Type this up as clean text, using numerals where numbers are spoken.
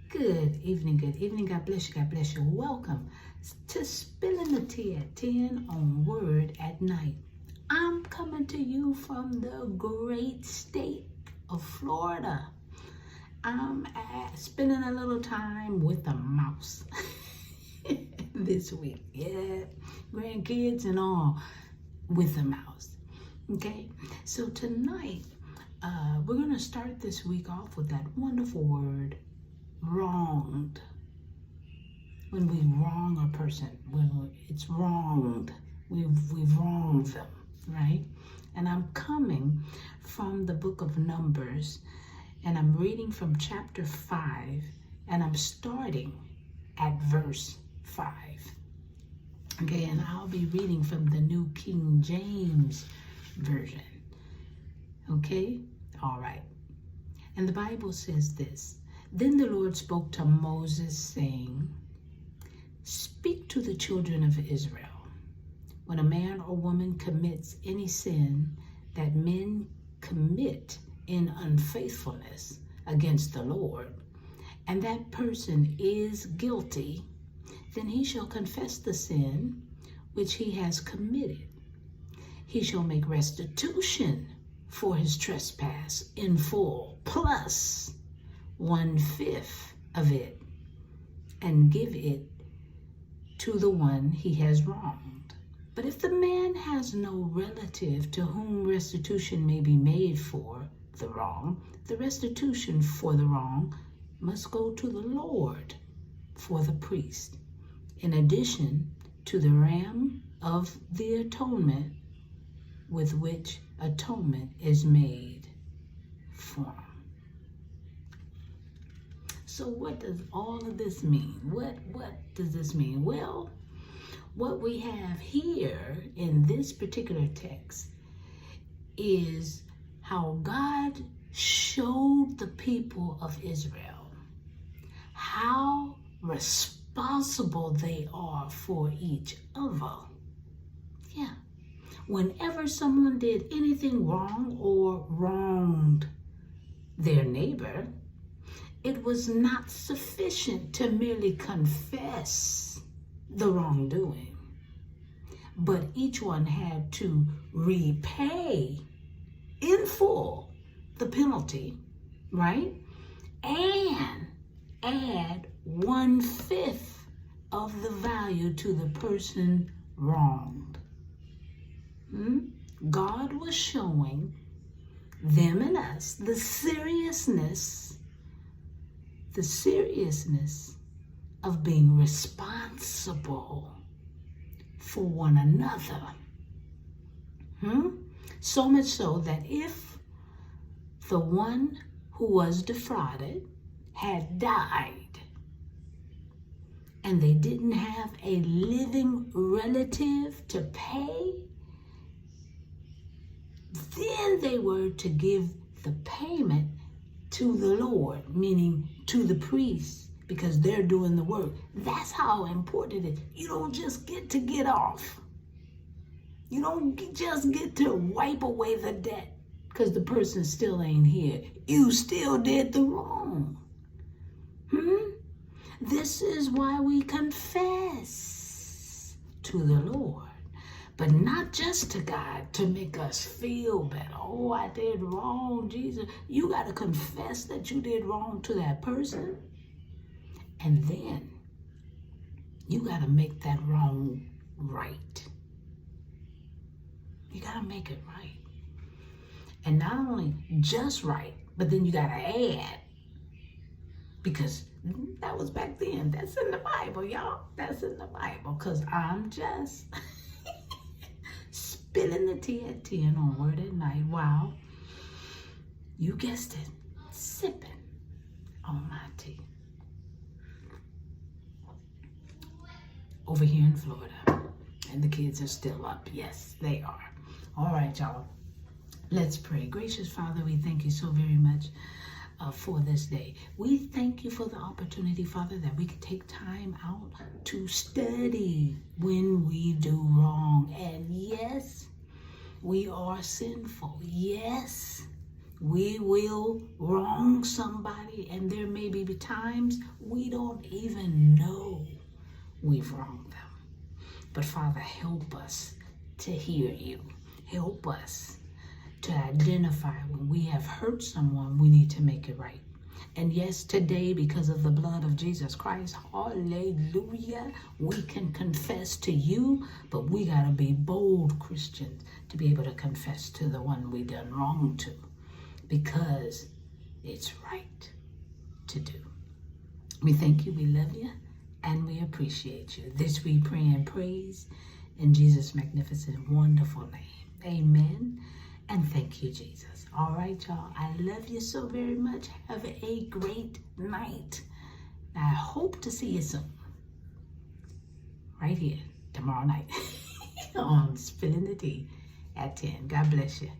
Good evening, good evening. God bless you, God bless you. Welcome to Spilling the Tea at 10 on Word at Night. I'm coming to you from the great state of Florida. I'm spending a little time with a mouse this week. Yeah, grandkids and all with a mouse. Okay, so tonight we're going to start this week off with that wonderful word, wronged. When we wrong a person, when it's wronged, we've wronged them, right? And I'm coming from the book of Numbers, and I'm reading from chapter 5, and I'm starting at verse 5. Okay, and I'll be reading from the New King James Version. Okay, all right. And the Bible says this: Then the Lord spoke to Moses, saying, Speak to the children of Israel. When a man or woman commits any sin that men commit in unfaithfulness against the Lord, and that person is guilty, then he shall confess the sin which he has committed. He shall make restitution for his trespass in full, plus 1/5 of it, and give it to the one he has wronged. But if the man has no relative to whom restitution may be made for the wrong, the restitution for the wrong must go to the Lord for the priest, in addition to the ram of the atonement with which atonement is made for him. So what does all of this mean? What does this mean? Well, what we have here in this particular text is how God showed the people of Israel how responsible they are for each other. Yeah. Whenever someone did anything wrong or wronged their neighbor, it was not sufficient to merely confess the wrongdoing, but each one had to repay in full the penalty, right? And add 1/5 of the value to the person wronged. God was showing them and us the seriousness of being responsible for one another. So much so that if the one who was defrauded had died and they didn't have a living relative to pay, then they were to give the payment to the Lord, meaning to the priest, because they're doing the work. That's how important it is. You don't just get off. You don't just get to wipe away the debt because the person still ain't here. You still did the wrong. This is why we confess to the Lord. But not just to God to make us feel better. Oh, I did wrong, Jesus. You got to confess that you did wrong to that person. And then you got to make that wrong right. You got to make it right. And not only just right, but then you got to add. Because that was back then. That's in the Bible, y'all. That's in the Bible. Because I'm just spilling the tea at 10 on Word at Night. Wow. You guessed it. Sipping on my tea. Over here in Florida. And the kids are still up. Yes, they are. All right, y'all. Let's pray. Gracious Father, we thank you so very much for this day. We thank you for the opportunity, Father, that we could take time out to study when we do wrong. And yes, we are sinful. Yes, We will wrong somebody, and there may be times we don't even know we've wronged them. But Father, help us to hear you. Help us to identify when we have hurt someone, we need to make it right. And yes, today, because of the blood of Jesus Christ, hallelujah, we can confess to you, but we got to be bold Christians to be able to confess to the one we done wrong to, because it's right to do. We thank you, we love you, and we appreciate you. This we pray and praise in Jesus' magnificent, wonderful name. Amen. And thank you, Jesus. All right, y'all. I love you so very much. Have a great night. I hope to see you soon. Right here, tomorrow night on Spilling the Tea at 10. God bless you.